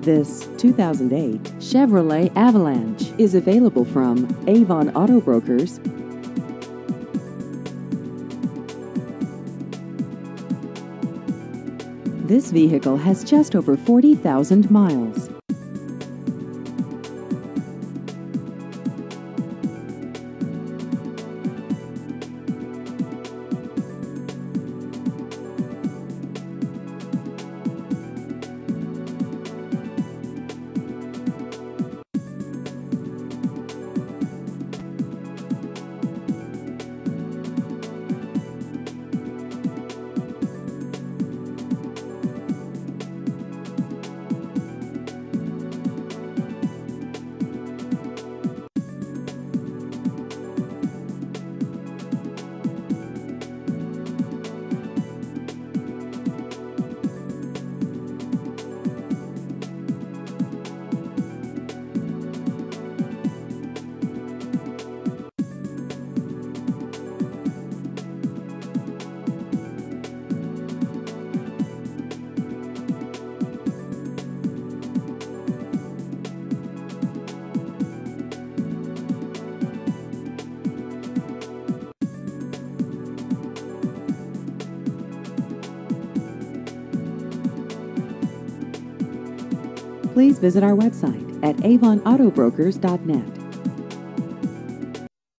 This 2008 Chevrolet Avalanche is available from Avon Auto Brokers. This vehicle has just over 40,000 miles. Please visit our website at avonautobrokers.net.